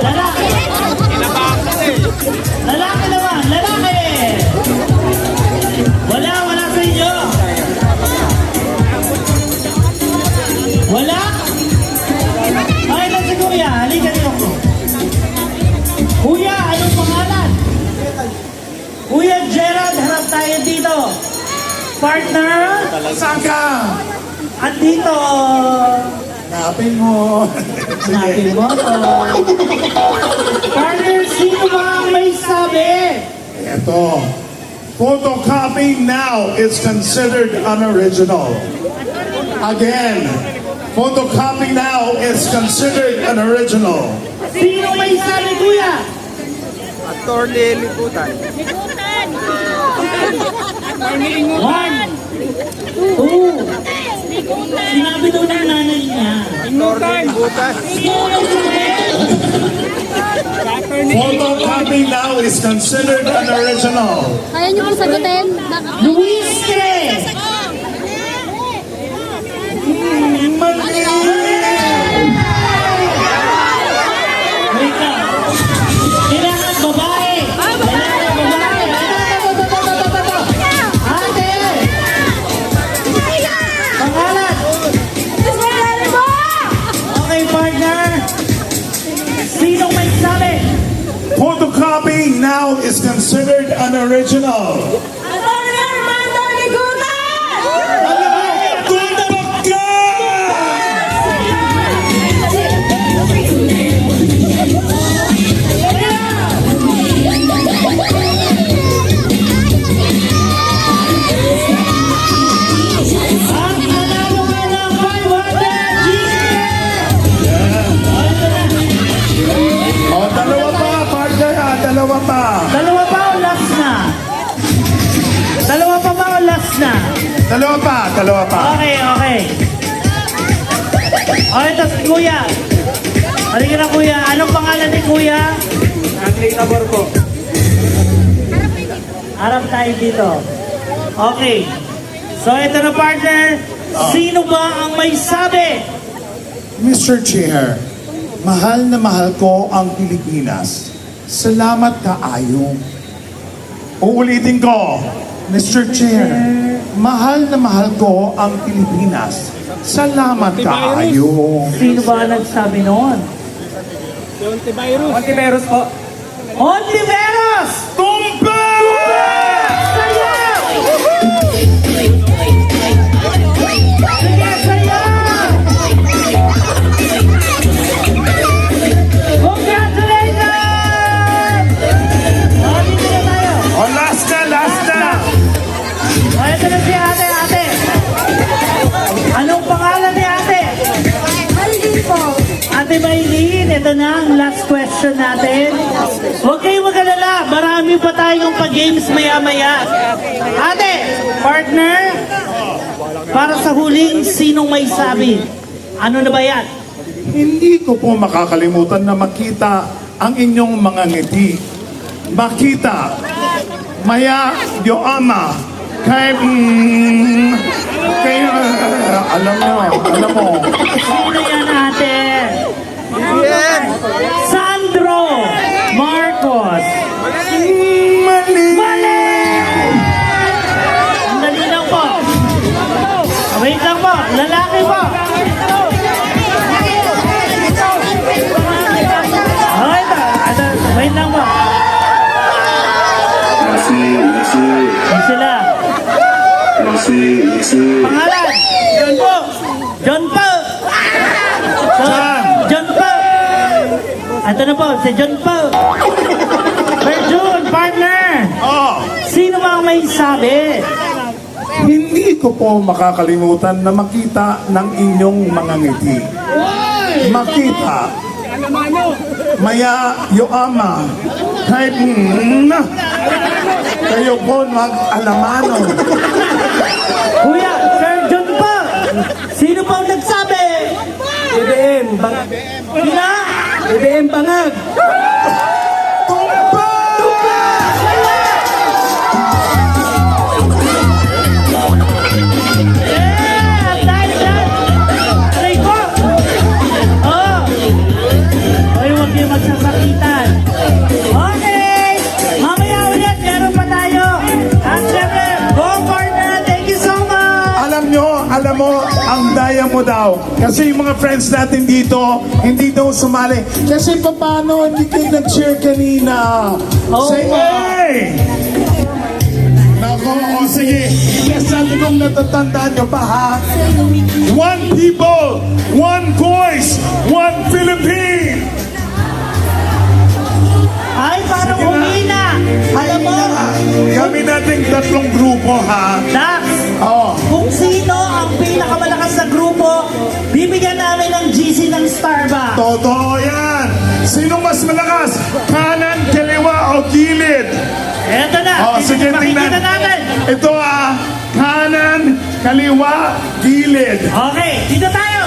Lalaki. Lalaki naman. Lalaki. Wala sa inyo. Wala? Ay, na si Kuya. Halika dito ko. Kuya, anong pangalan? Kuya Gerald, harap tayo dito. Partner? Saan ka? At dito. Hanapin mo. Hanapin mo to. Partner, sino ba ang may sabi? Ito. Photocopy now is considered unoriginal. Again, photocopy now is considered unoriginal. Sino may sabi, Kuya? Attorney Liputan. One. Two. Sinabi daw ng nanay niya. Attorney Liputan. Photocopy now is considered unoriginal. Kaya niyo pong sagutin? Luis Cres. Mali! Wait lang. Kailangan babae. Kailangan babae. Ate! Pangalan. Okay, partner. Sinong may sabi? Photocopy now is considered unoriginal. Ang nanalo ka ng 500 GK! O, dalawa pa, partner ha, dalawa pa. Dalawa pa o last na? Dalawa pa ba o last na? Dalawa pa. Okay. Okay, tapos Kuya. Halika na Kuya. Anong pangalan ni Kuya? Anthony Tabor po. Harap tayo dito. Okay. So ito na partner. Sino ba ang may sabi? Mr. Chair, mahal na mahal ko ang Pilipinas. Salamat kaayo. Uulitin ko, Mr. Chair, mahal na mahal ko ang Pilipinas. Salamat kaayo. Sino ba ang nagsabi noon? Ontiveros po. Ontiveros! Tumpa! Sayaw! Sige, sayaw! Congratulations! Dito na tayo. O, last na. Ito na si ate. Anong pangalan ni ate? Ate Maylin, ito na ang last question natin. Huwag kayong mag-alala, marami pa tayong pag-games maya-maya. Ate, partner, para sa huling sinong may sabi? Ano na ba yan? Hindi ko po makakalimutan na makita ang inyong mga ngiti. Makita, maya, yo ama, kay, alam mo. Sino yan ate? Yan. Sandro Marcos. Mali! Ang dali lang po. Wait lang po. Lalaki po. Okay ba? Wait lang po. Ay sila. Pangalan? John po. John po. So, John po. Ito na po, si John po. Sir June, partner. Oh, Sino ba ang may sabi? hindi ko po makakalimutan na makita ng inyong mga ngiti. Makita, maya, yo ama, kahit kayo po mag-alamano. Kuya, Sir John po. Sino pa ang nagsabi? BBM. Bangag. Sina? BBM Bangag. Tumpa! Yeah! Dahil dyan! Aray ko! Oh! Ay, huwag kayo magsasakit. mo, ang daya mo daw. Kasi yung mga friends natin dito, hindi daw sumali. Kasi paano hindi kayo nag-cheer kanina? Say, hey! Nako, o sige. Yes, kung natatandaan nyo pa ha. One people, one voice, one Philippine. Ay, parang humina. Alam mo, Kami nating tatlong grupo ha. Dax, Oo. kung sino ang pinakamalakas na grupo, bibigyan namin ng GC ng Starbucks. Totoo yan. Sino mas malakas? Kanan, kaliwa o gilid? Eto na, Oh, sige, makikita tingnan. natin. Ito kanan, kaliwa, gilid. Okay, dito tayo.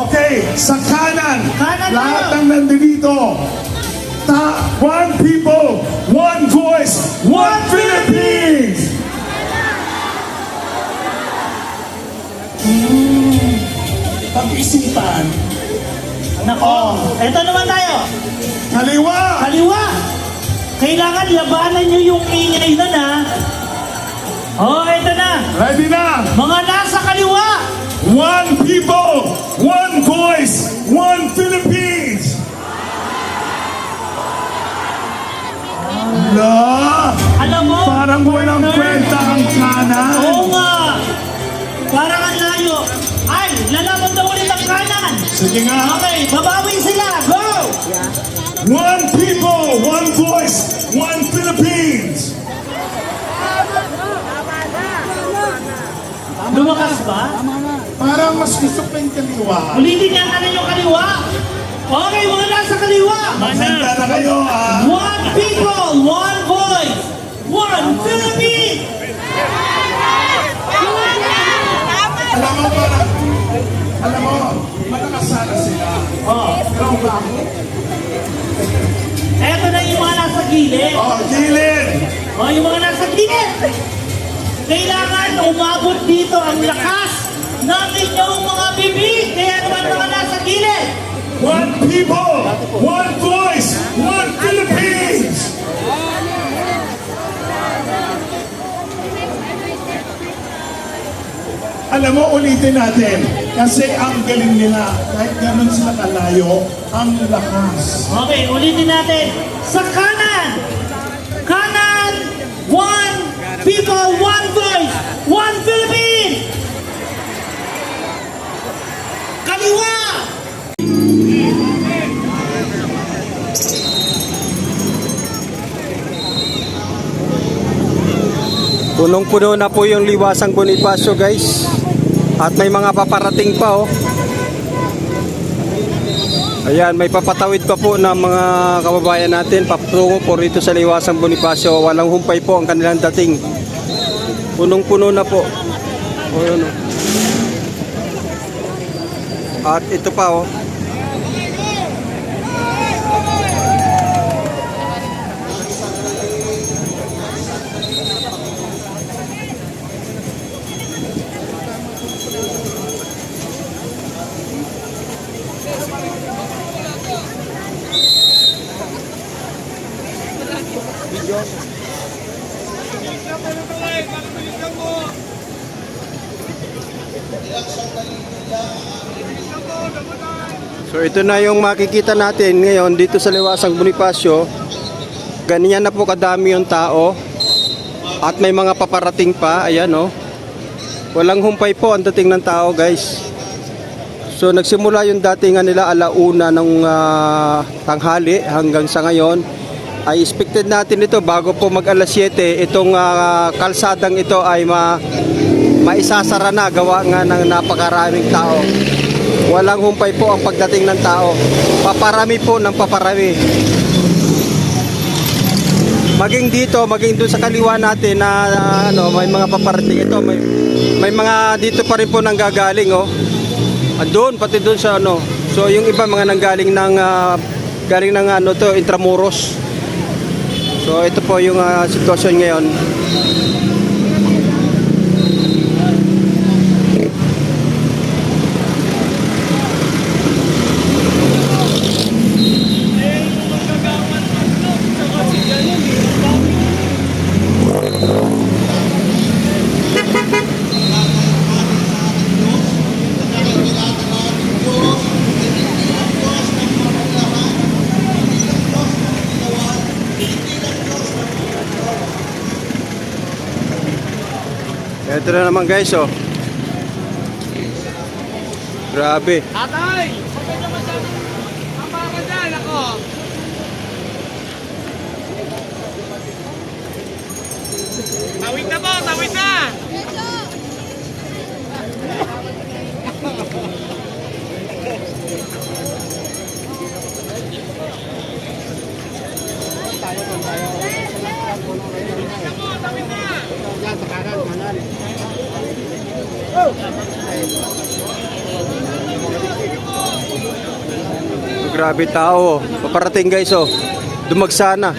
Okay, sa kanan, Kanan lahat tayo. ng nandito. One people, one voice, one Philippines! Pag-isipan. Nako, eto naman tayo. Kaliwa! Kaliwa. Kailangan labanan nyo yung ingay nun ha. Oh, eto na. Ready na! Mga nasa kaliwa. One people, one voice, one Philippines! La! Alam mo, Parang walang kwenta ang kanan. oo nga. Parang ang layo. Ay, lalaban daw ulit ang kanan. Sige nga. Okay, babawi sila. Go! One people, one voice, one Philippines! Lumakas ba? Parang mas gusto pa yung kaliwa. Ulitin niya natin yung kaliwa. Okay, mga nasa kaliwa. Magsanda na kayo One people, one voice, one Philippines. Alam mo, malakas sana sila. Oh, Pero ba ako? eto na yung mga nasa gilid. Oh, gilid! Oh, yung mga nasa gilid. Kailangan umabot dito ang lakas ng inyong mga bibig. Kaya naman mga nasa gilid. One people, one voice, one Philippines! Alam mo, ulitin natin. Kasi ang galing nila, kahit ganun sila kalayo, ang lakas. Okay, ulitin natin. Sa kanan. Kanan. One people, one voice, one Philippines. Kaliwa. Punong-puno na po yung Liwasang Bonifacio, guys. At may mga paparating pa, oh. Ayan, may papatawid pa po ng mga kababayan natin patungo po rito sa Liwasang Bonifacio. Walang humpay po ang kanilang dating. Punong-puno na po. O, yun, oh. At ito pa, oh. So ito na yung makikita natin ngayon dito sa Liwasang Bonifacio. Ganyan na po kadami yung tao. At may mga paparating pa. Ayan, oh. Walang humpay po ang dating ng tao, guys. So nagsimula yung datingan nila alauna ng tanghali hanggang sa ngayon. Ay expected natin ito bago po mag alas 7 itong kalsadang ito ay maisasara na gawa nga ng napakaraming tao. Walang humpay po ang pagdating ng tao. Paparami po ng paparami. Maging dito, maging doon sa kaliwa natin na may mga paparating ito. May mga dito pa rin po nanggagaling, oh. Doon, pati doon sa ano. So yung iba mga nanggaling ng galing ng Intramuros. So ito po yung sitwasyon ngayon. Ito na naman guys, oh. Grabe. Atay! Tama ka dyan, ako! Tawid na po, tawid na! Grabe tao, oh. Paparating guys, oh. Dumagsana.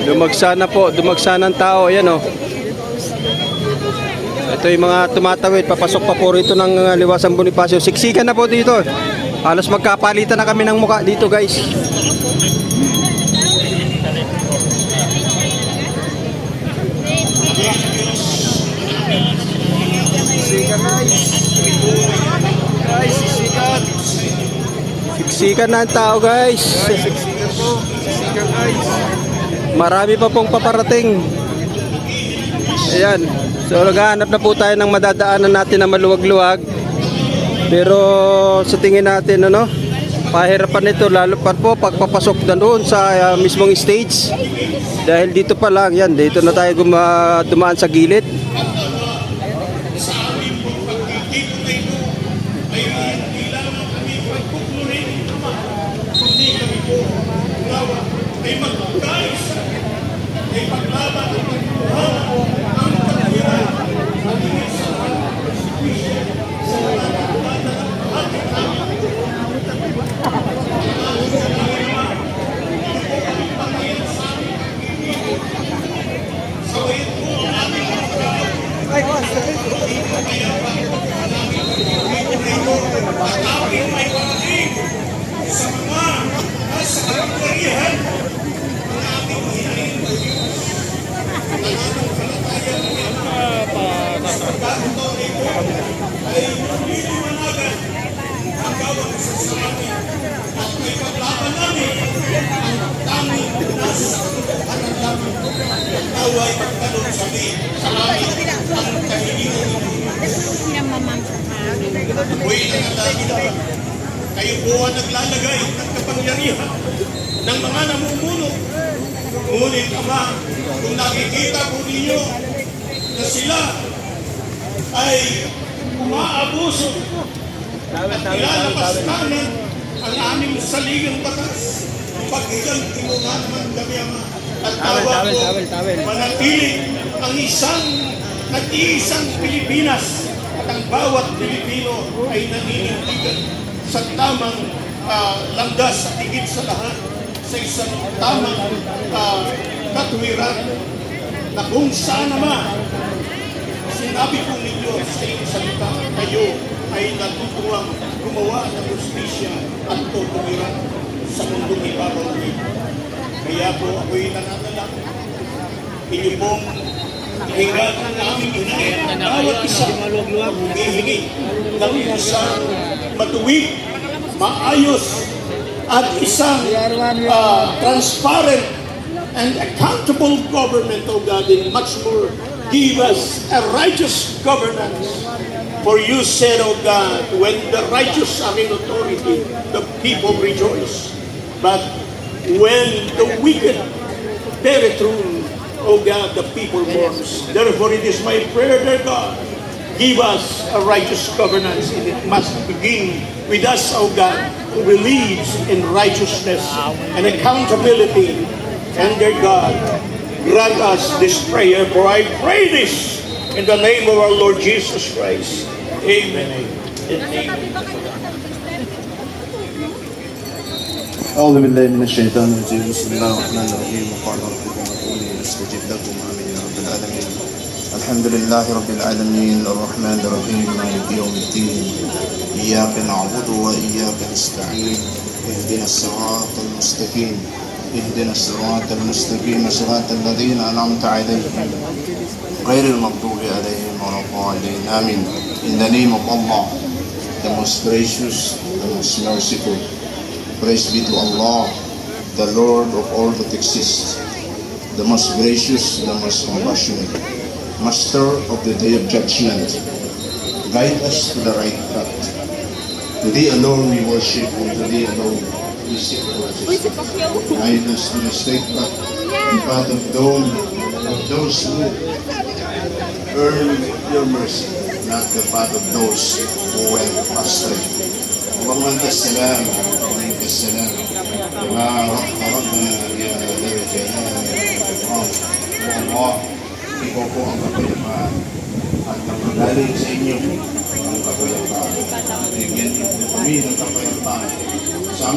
Dumagsana po, dumagsana ang tao. Ayan, oh. Ito yung mga tumatawid, papasok pa po rito ng Liwasang Bonifacio. Siksikan na po dito. Halos magkapalitan na kami ng muka dito guys. Siksikan na ang tao guys. Marami pa pong paparating. Ayan. So naghahanap na po tayo ng madadaanan natin na maluwag-luwag. Pero sa tingin natin ano, pahirapan nito lalo pa po pagpapasok na doon sa mismong stage. Dahil dito pa lang, yan, dito na tayo dumaan sa gilid. Kayo po ang naglalagay ng kapangyarihan ng mga namumuno. Ngunit Ama, kung nakikita po ninyo na sila ay umaabuso at nilalapastanan ang aming saligang batas, paghiganti mo nga naman kami, Ama, at tawag ko manatili ang nag-iisang Pilipinas at ang bawat Pilipino ay naninindigan sa tamang landas at higit sa lahat sa isang tamang katwiran na kung saan naman sinabi po ninyo sa iyong salita, kayo ay natutuwang gumawa ng justisya at tutuwiran sa mundong ibabaw nito. Kaya po ako'y nananalangin. Inyo pong hingan ng aming inahin, bawat isa humihingi ng isang matuwid, maayos, at isang transparent and accountable government, O God, and much more. Give us a righteous governance. For you said, O God, when the righteous are in authority, the people rejoice. But when the wicked beareth rule, O God, the people mourns. Therefore, it is my prayer, dear God, give us a righteous governance, and it must begin with us, O God, who believes in righteousness and accountability. And dear God, grant us this prayer, for I pray this in the name of our Lord Jesus Christ. Amen. أعوذ بالله من الشيطان الرجيم بسم الله الرحمن الرحيم وقال ربكم ادعوني أستجب لكم آمين يا رب العالمين الحمد لله رب العالمين الرحمن الرحيم مالك يوم الدين إياك نعبد وإياك نستعين اهدنا الصراط المستقيم اهدنا الصراط المستقيم صراط الذين أنعمت عليهم غير المغضوب عليهم ولا الضالين آمين In the name of Allah, the most gracious, the most merciful. Praise be to Allah, the Lord of all that exists, the most gracious, the most compassionate, Master of the day of judgment. Guide us to the right path. To Thee alone we worship, and to Thee alone we seek righteousness. Guide us to the straight path, the path of those who earn Your mercy, not the path of those who went astray. اللهم أنت السلام ومنك السلام تبارك ربنا يا ذا الجلال والإكرام. Ya Allah, ikaw po ang kapayapaan at napagaling sa inyo ang kapayapaan. Bigyan niyo po kami ng kapayapaan sa